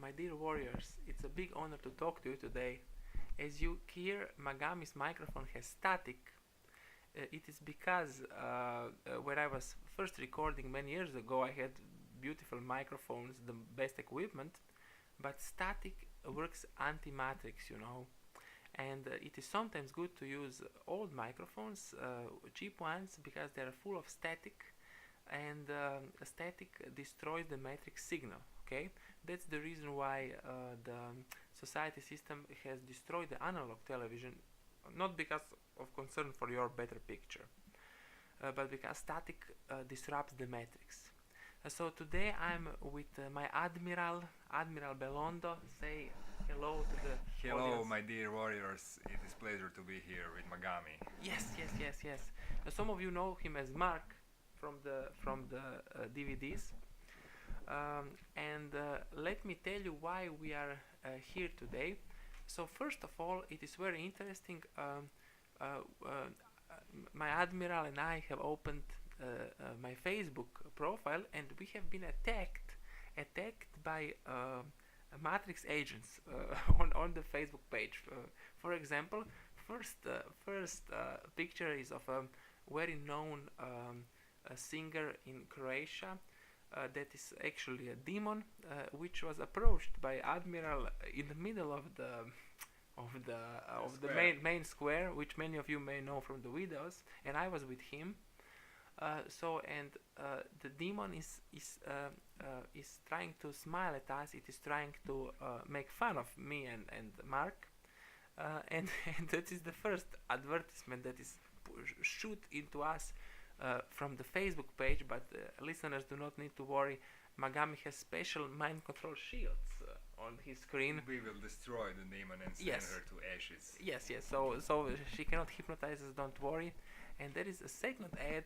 my dear warriors, it's a big honor to talk to you today. As you hear, Magami's microphone has static. It is because when I was first recording many years ago, I had beautiful microphones, the best equipment, but static works anti-matrix, and it is sometimes good to use old microphones, cheap ones, because they are full of static, and static destroys the matrix signal. Okay, that's the reason why the society system has destroyed the analog television, not because of concern for your better picture, but because static disrupts the matrix. So today I'm with my Admiral Belondo. Say hello to the Hello, audience. my dear warriors. It is pleasure to be here with Magami. Yes. Some of you know him as Mark from the DVDs. And let me tell you why we are here today. So first of all, it is very interesting. My Admiral and I have opened my Facebook profile, and we have been attacked by matrix agents on the Facebook page. For example, first picture is of a very known singer in Croatia. That is actually a demon, which was approached by Admiral in the middle of the main square, which many of you may know from the videos, and I was with him. The demon is trying to smile at us. It is trying to make fun of me and Mark, and that is the first advertisement that is shoot into us from the Facebook page. But listeners do not need to worry. Magami has special mind control shields on his screen. We will destroy the demon and send her to ashes. Yes. So she cannot hypnotize us. Don't worry. And there is a second ad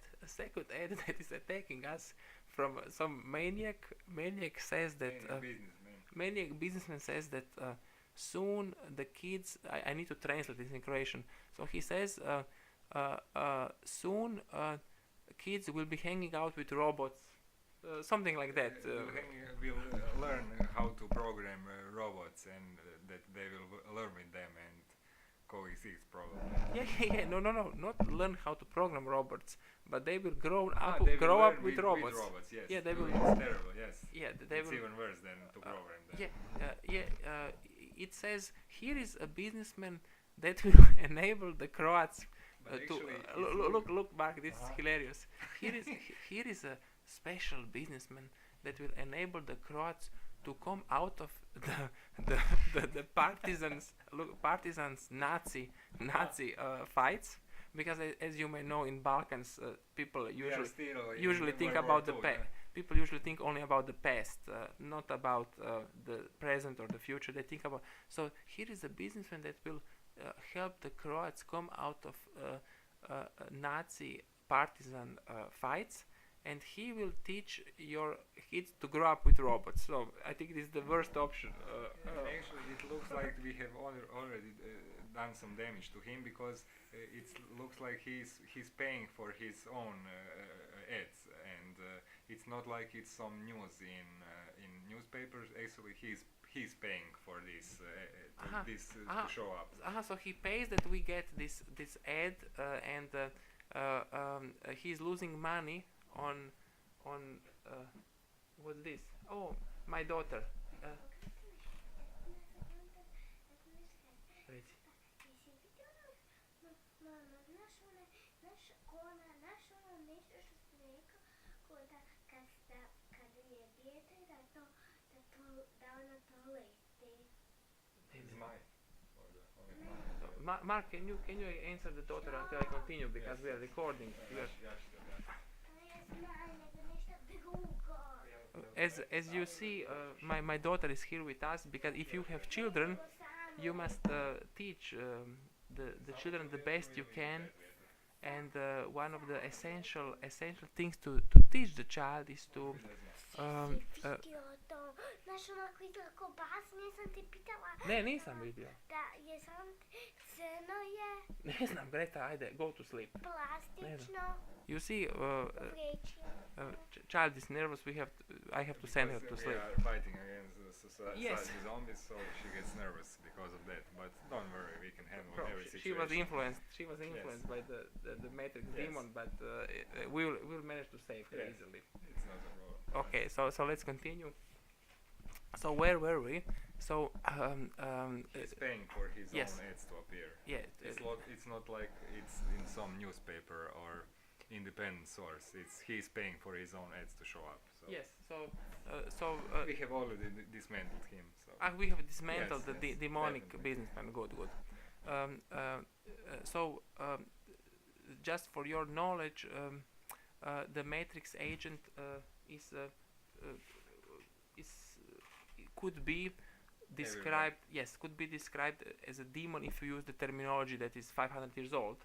that is attacking us from some maniac. Maniac says that maniac businessman says that soon the kids. I need to translate this in Croatian. So he says soon kids will be hanging out with robots, something like that. We'll learn how to program robots, and that they will learn with them and coexist probably. Yeah. No. Not learn how to program robots, but they will grow up with robots. Yes. Yeah, they will. It's terrible. Yes. Yeah, it's even worse than to program them. It says here is a businessman that will enable the Croats to look, Mark. This is hilarious. Here is a special businessman that will enable the Croats to come out of the partisans Nazi fights, because as you may know, in Balkans people usually think about the past. People usually think only about the past, not about the present or the future. They think about. So here is a businessman that will help the Croats come out of Nazi partisan fights, and he will teach your kids to grow up with robots. So I think this is the worst option. Actually, it looks like we have already done some damage to him, because it looks like he's paying for his own ads, and it's not like it's some news in newspapers. Actually, he's paying for this to show up. So he pays that we get this ad, and he's losing money on what's this? Oh, my daughter. Mark, can you answer the daughter until I continue, because we are recording. As you see, my daughter is here with us, because if you have children, you must teach the children the best you can, and one of the essential things to teach the child is to Znaš onako izgleda ko bas, nisam ti pitala Ne, nisam vidio. da je crno je, Ne znam, Greta, ajde, go to sleep. plastično, You see, vreći. child is nervous. I have to send her to We sleep. are fighting against the Yes. zombies, so she gets nervous because of that. But don't worry, we can handle Bro, every she situation. was influenced. She was influenced by the Matrix Yes. demon, but we'll manage to save her Yes. easily. It's not a problem. Okay, so let's continue. So where were we? So He's paying for his yes. own ads to appear. yeah, It's not like it's in some newspaper or independent source. He's paying for his own ads to show up. So yes. we have already dismantled him. So We have dismantled Yes, the yes, demonic definitely. businessman. Good. Just for your knowledge, the Matrix agent could be described. Yes, could be described as a demon if you use the terminology that is 500 years old.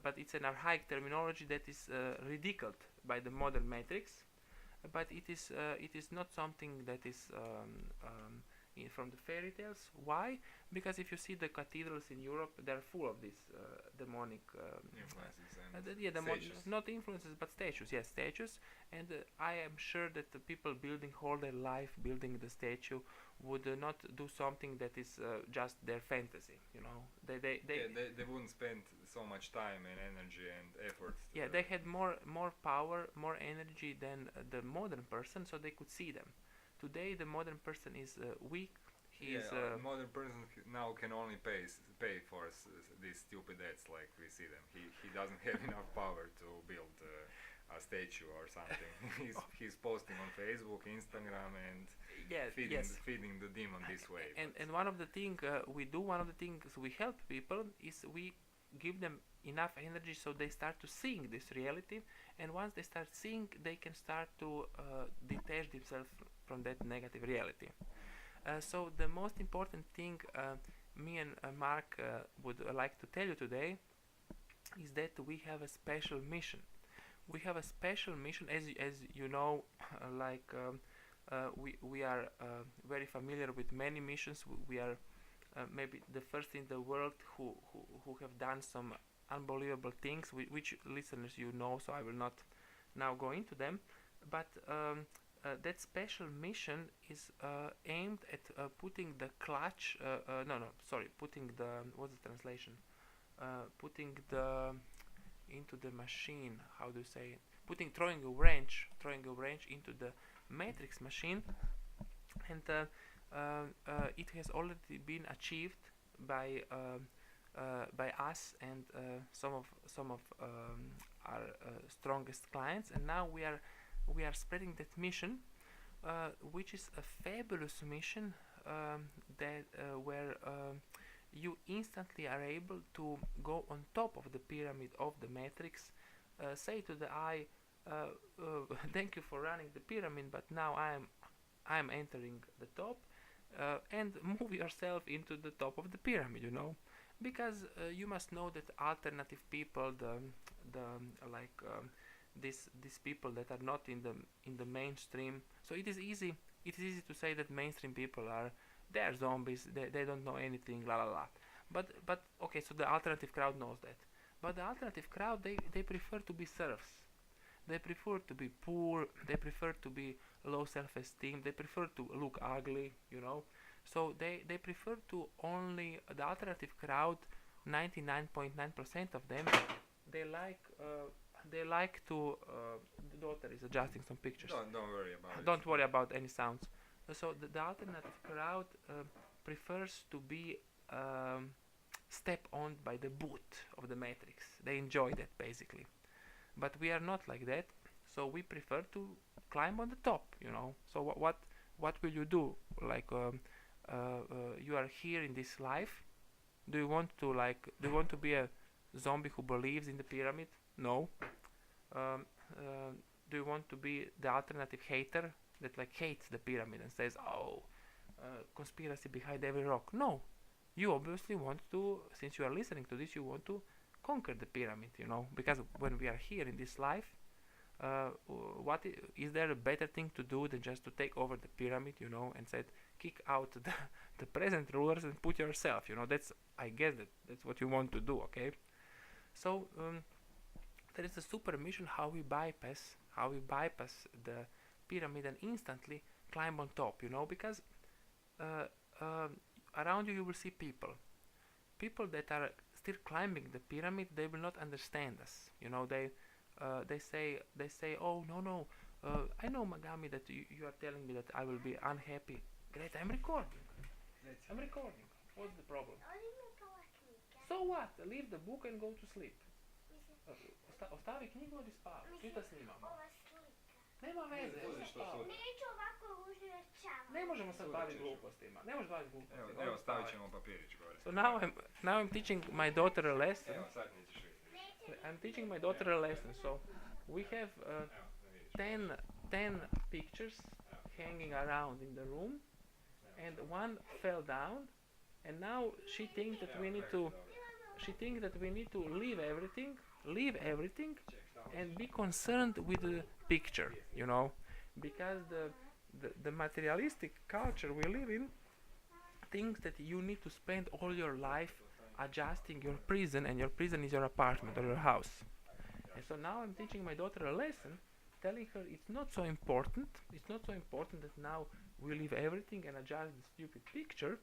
But it's an archaic terminology that is ridiculed by the modern Matrix. But it is not something that is from the fairy tales. Why? Because if you see the cathedrals in Europe, they're full of these demonic influences and statues. not influences but statues. Yes, statues. And I am sure that the people building all their life building the statue would not do something that is just their fantasy. You know, They wouldn't spend so much time and energy and effort. Yeah, they had more power, more energy than the modern person, so they could see them. Today, the modern person is weak. He is modern person now can only pay for these stupid ads like we see them. He doesn't have enough power to build a statue or something. he's posting on Facebook, Instagram, and feeding the demon this way. And one of the things we help people is we give them enough energy so they start to seeing this reality, and once they start seeing, they can start to detach themselves from that negative reality. So the most important thing me and Mark would like to tell you today is that we have a special mission. We have a special mission, as you know, we are very familiar with many missions. We are maybe the first in the world who have done some unbelievable things, which listeners you know, so I will not now go into them. But that special mission is aimed at putting the clutch. Putting the what's the translation? Putting the into the machine. How do you say it? Throwing a wrench into the matrix machine, and it has already been achieved by us and some of our strongest clients, and now we are spreading that mission, which is a fabulous mission where you instantly are able to go on top of the pyramid of the matrix, say to the eye, thank you for running the pyramid, but now I am entering the top, and move yourself into the top of the pyramid, you know, because you must know that alternative people, these people that are not in the mainstream. So it is easy to say that mainstream people they're zombies, they don't know anything, la la la. But okay, so the alternative crowd knows that. But the alternative crowd, they prefer to be serfs. They prefer to be poor, they prefer to be low self-esteem, they prefer to look ugly, you know. So they prefer to only, the alternative crowd, 99.9% of them, they like to, the daughter is adjusting some pictures. Don't worry about it. Don't worry about any sounds. So the alternative crowd prefers to be step on by the boot of the matrix. They enjoy that basically. But we are not like that, so we prefer to climb on the top, you know. So what will you do? Like you are here in this life. Do you want to be a zombie who believes in the pyramid? No. Do you want to be the alternative hater that hates the pyramid and says, oh, conspiracy behind every rock? No. You obviously want to, since you are listening to this, you want to conquer the pyramid, you know, because when we are here in this life, Is there a better thing to do than just to take over the pyramid, and said kick out the present rulers and put yourself, that's, I guess, that's what you want to do, okay? So there is a super mission how we bypass the pyramid and instantly climb on top, because uh, around you will see people that are still climbing the pyramid. They will not understand us, they say, oh, no, I know, Magami, that you are telling me that I will be unhappy. Great, I'm recording. What's the problem? So what? Leave the book and go to sleep. Ostavi knjigu, odi spavaj. Šta snimamo? Ova slika. Nema veze, Ne, odi spavaj. Neću ovako ružno rečavati. Ne možemo sad Sutra baviti ćeš. glupostima. Ne možeš baviti glupostima. Evo, stavit ćemo papirić gore. So now I'm teaching my daughter a lesson. Evo, sad nećeš vidjeti. I'm teaching my daughter a lesson. So we have Evo, da vidiš. 10 pictures hanging around in the room, and one fell down, and now she thinks that we need to leave everything and be concerned with the picture, because the materialistic culture we live in thinks that you need to spend all your life adjusting your prison, and your prison is your apartment or your house. And so now I'm teaching my daughter a lesson, telling her it's not so important that now we leave everything and adjust the stupid picture,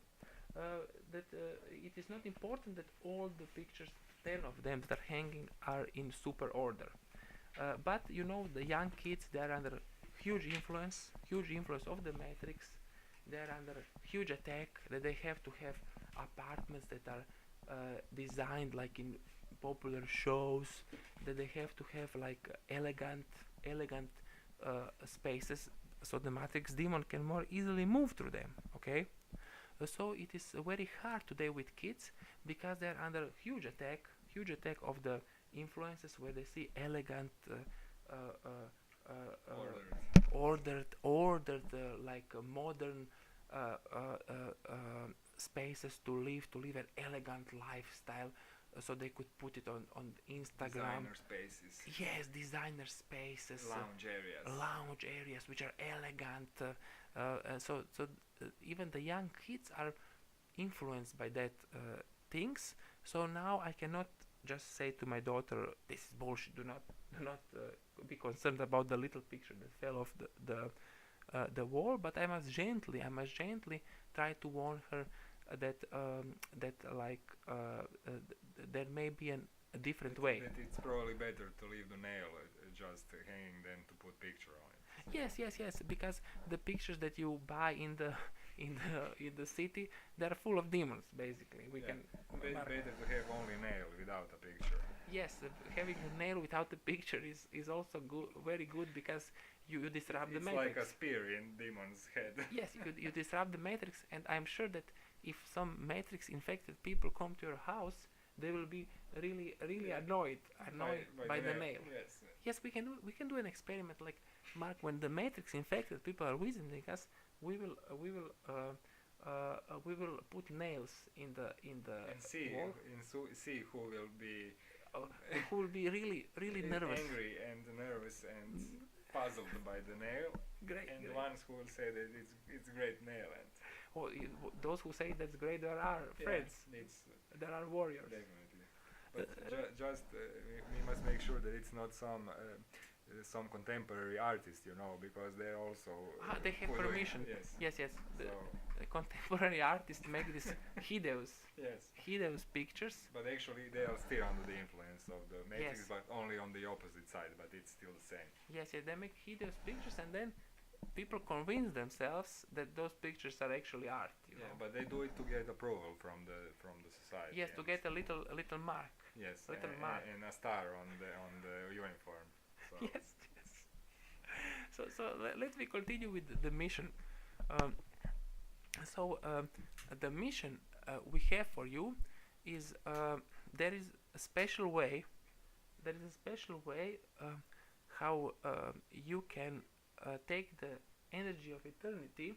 that it is not important that all the pictures, 10 of them that are hanging, are in super order. But the young kids, they are under huge influence of the matrix. They are under huge attack, that they have to have apartments that are designed like in popular shows, that they have to have like elegant spaces, so the matrix demon can more easily move through them, okay? So it is very hard today with kids, because they are under huge attack of the influences, where they see elegant ordered like modern spaces to live an elegant lifestyle, so they could put it on Instagram. Designer spaces. Yes, designer spaces, Lounge areas. which are elegant. So even the young kids are influenced by that things. So now I cannot just say to my daughter, this is bullshit. Do not be concerned about the little picture that fell off the wall. But I must gently try to warn her that there may be a different way. That it's probably better to leave the nail just hanging than to put picture on it. Yes, because the pictures that you buy in the city, they're full of demons, basically. Better to have only nail without a picture. Yes, having a nail without a picture is also very good, because you disrupt the matrix. It's like a spear in demon's head. Yes, you disrupt the matrix, and I'm sure that if some matrix infected people come to your house, they will be really annoyed by the nail. Yes, we can do an experiment, like, Mark, when the matrix infected people are visiting us, we will put nails in the and wall. See who will be Who will be really nervous. Angry and nervous and puzzled by the nail. Great. And the ones who will say that it's a great nail. And those who say that's great, there are friends. There are warriors. Definitely. But we must make sure that it's not some contemporary artist, because they also they have permission. Yes. The contemporary artists make these hideous pictures. But actually, they are still under the influence of the matrix, Yes. but only on the opposite side. But it's still the same. Yes, they make hideous pictures, and then people convince themselves that those pictures are actually art. Yeah, but they do it to get approval from the society. Yes, to get a little mark. Yes, little mark. and a star on the uniform. So. Yes. So let me continue with the mission. The mission we have for you is there is a special way. How you can take the energy of eternity,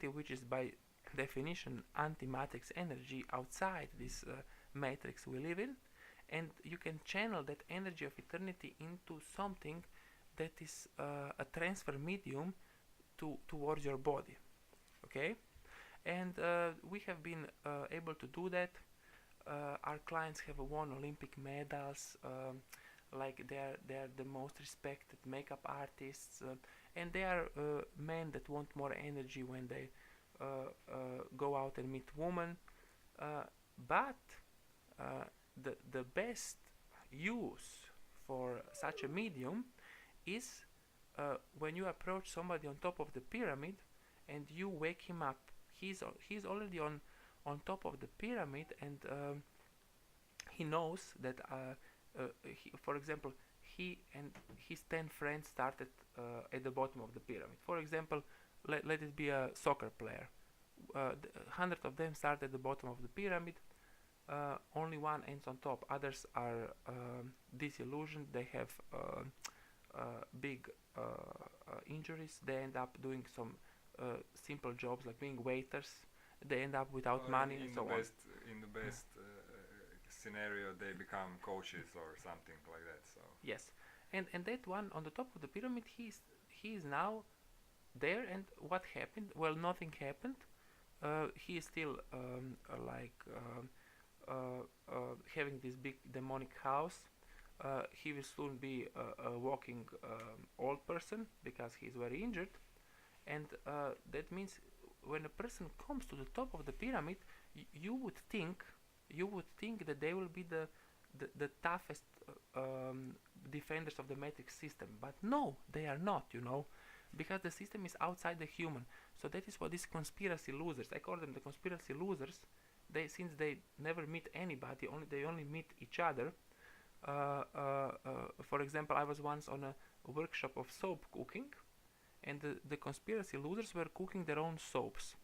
which is by definition anti-matrix energy outside this matrix we live in, and you can channel that energy of eternity into something that is a transfer medium towards your body. Okay, and we have been able to do that. Our clients have won Olympic medals. Like they're the most respected makeup artists, and they are men that want more energy when they go out and meet women. But the best use for such a medium is when you approach somebody on top of the pyramid and you wake him up. He's already on top of the pyramid, and he knows that for example, he and his 10 friends started at the bottom of the pyramid. For example, let it be a soccer player. 100 of them start at the bottom of the pyramid. Only one ends on top. Others are disillusioned. They have big injuries. They end up doing some simple jobs like being waiters. They end up without money and so on. In the best scenario, they become coaches or something like that. So yes, and that one on the top of the pyramid, he is now there. And what happened? Well, nothing happened. He is still having this big demonic house. He will soon be a walking old person because he is very injured, and that means when a person comes to the top of the pyramid, you would think that they will be the toughest defenders of the matrix system, but no, they are not, because the system is outside the human. So that is what these conspiracy losers, I call them the conspiracy losers. Since they never meet anybody, they only meet each other. For example, I was once on a workshop of soap cooking, and the conspiracy losers were cooking their own soaps.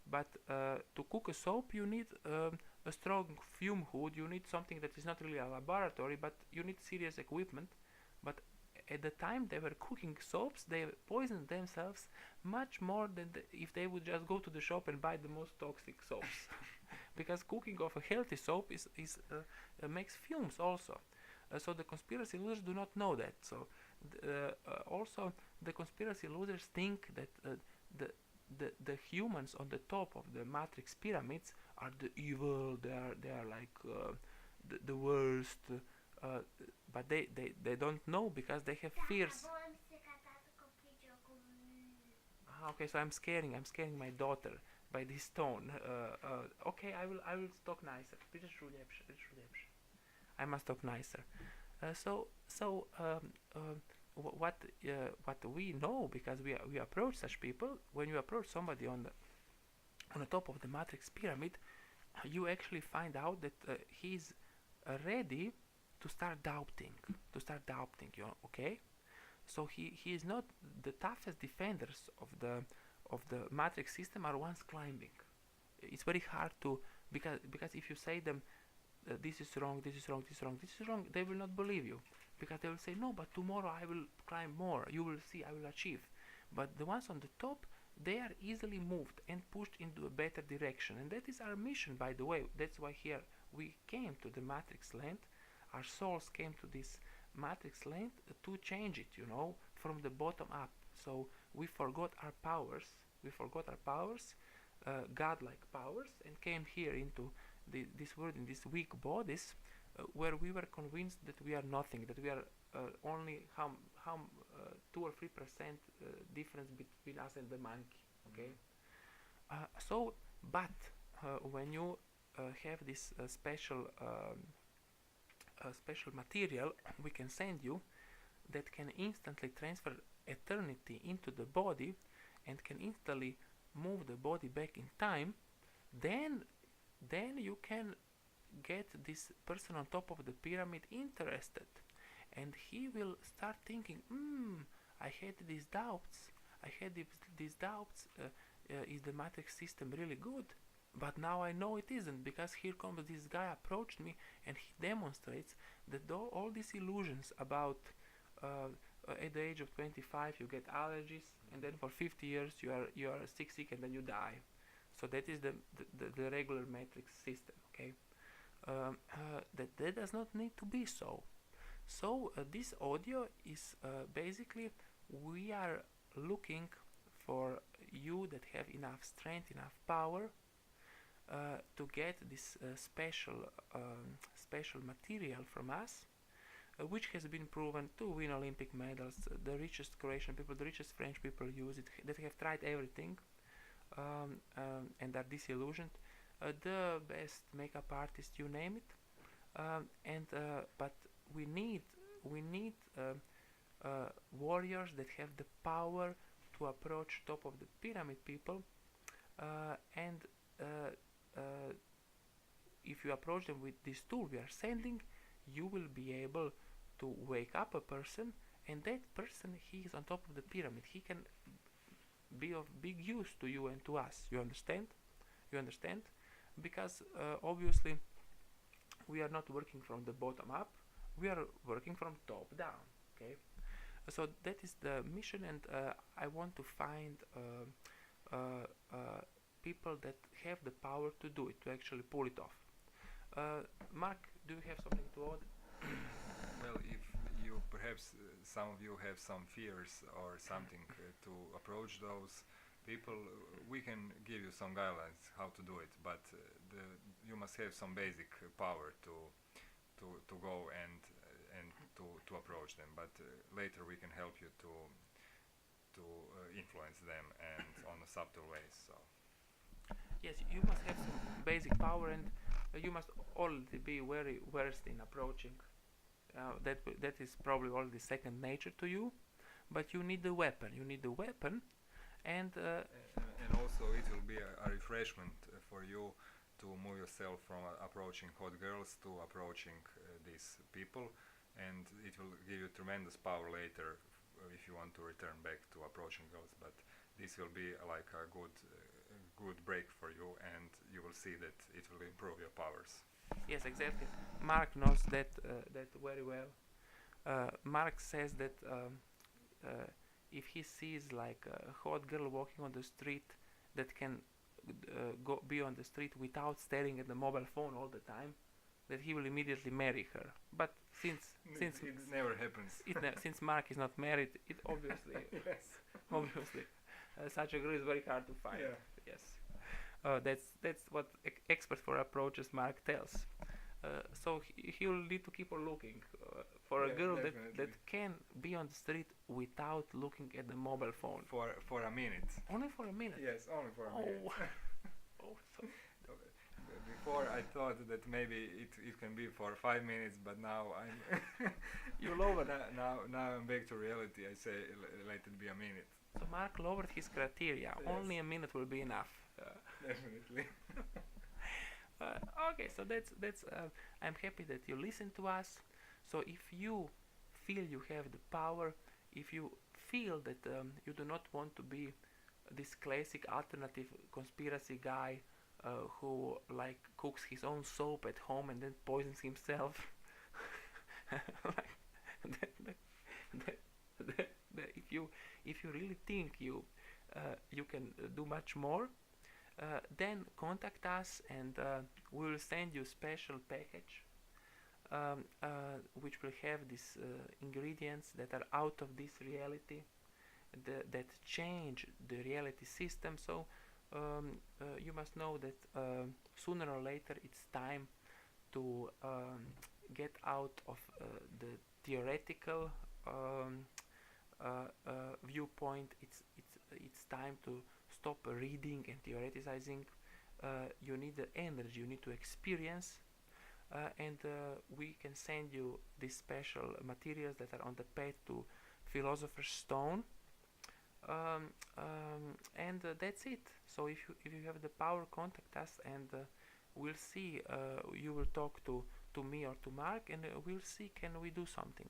But to cook a soap, you need a strong fume hood. You need something that is not really a laboratory, but you need serious equipment. But at the time they were cooking soaps, they poisoned themselves much more than if they would just go to the shop and buy the most toxic soaps. Because cooking of a healthy soap makes fumes also. So the conspiracy losers do not know that. So also the conspiracy losers think that the humans on the top of the matrix pyramids are the evil. They are like the worst. But they don't know because they have fears. Okay, so I'm scaring my daughter by this tone. Okay, I will talk nicer. I must talk nicer. What we know, because we approach such people. When you approach somebody on the top of the matrix pyramid, you actually find out that he's ready to start doubting. Okay. So he is not the toughest defenders of the matrix system are ones climbing. It's very hard to because if you say them this is wrong, they will not believe you, because they will say no, but tomorrow I will climb more. You will see, I will achieve. But the ones on the top, they are easily moved and pushed into a better direction, and that is our mission, by the way. That's why here we came to the matrix land. Our souls came to this matrix land to change it, from the bottom up. So we forgot our powers, godlike powers, and came here into this world, in these weak bodies, where we were convinced that we are nothing, that we are only 2 or 3% difference between us and the monkey. Okay. But when you have this special material we can send you, that can instantly transfer eternity into the body and can instantly move the body back in time, then you can get this person on top of the pyramid interested, and he will start thinking, I had these doubts. Is the matrix system really good? But now I know it isn't, because here comes this guy approached me, and he demonstrates that all these illusions about at the age of 25 you get allergies, and then for 50 years you are sick, and then you die. So that is the regular matrix system. Okay. that does not need to be so. So this audio is basically, we are looking for you that have enough strength, enough power to get this special material from us, which has been proven to win Olympic medals. The richest Croatian people, the richest French people use it, that have tried everything and are disillusioned. The best makeup artist, you name it. But we need warriors that have the power to approach top of the pyramid people, and if you approach them with this tool we are sending, you will be able to wake up a person, and that person, he is on top of the pyramid. He can be of big use to you and to us. You understand? Because obviously we are not working from the bottom up, we are working from top down. Okay, so that is the mission, and I want to find people that have the power to do it, to actually pull it off. Mark, do you have something to add? Well, if you perhaps some of you have some fears or something to approach those people, we can give you some guidelines how to do it, but you must have some basic power to go and to approach them. But later we can help you to influence them, and on a subtle ways. So yes, you must have some basic power, and you must already be very versed in approaching. That is probably already second nature to you, but you need the weapon. And also it will be a refreshment for you to move yourself from approaching hot girls to approaching these people, and it will give you tremendous power later if you want to return back to approaching girls. But this will be like a good break for you, and you will see that it will improve your powers. Yes, exactly. Mark knows that very well. Mark says that if he sees like a hot girl walking on the street that can be on the street without staring at the mobile phone all the time, that he will immediately marry her. But since it never happens. Since Mark is not married, it obviously Yes. obviously such a girl is very hard to find. Yeah. Yes. That's what expert for approaches Mark tells. So he will need to keep on looking for a girl that can be on the street without looking at the mobile phone. For a minute. Only for a minute? Yes, only for a minute. So before I thought that maybe it can be for 5 minutes, but now I'm you lowered. now I'm back to reality. I say let it be a minute. So Mark lowered his criteria. Yes. Only a minute will be enough. Definitely. Okay, so that's. I'm happy that you listen to us. So if you feel you have the power, if you feel that you do not want to be this classic alternative conspiracy guy who like cooks his own soap at home and then poisons himself, if you really think you can do much more, then contact us, and we will send you a special package which will have these ingredients that are out of this reality, that change the reality system. So you must know that sooner or later it's time to get out of the theoretical viewpoint. It's time to stop reading and theoretizing. You need the energy, you need to experience, and we can send you these special materials that are on the path to Philosopher's Stone, and that's it. So if you have the power, contact us, and we'll see. You will talk to me or to Mark, and we'll see can we do something.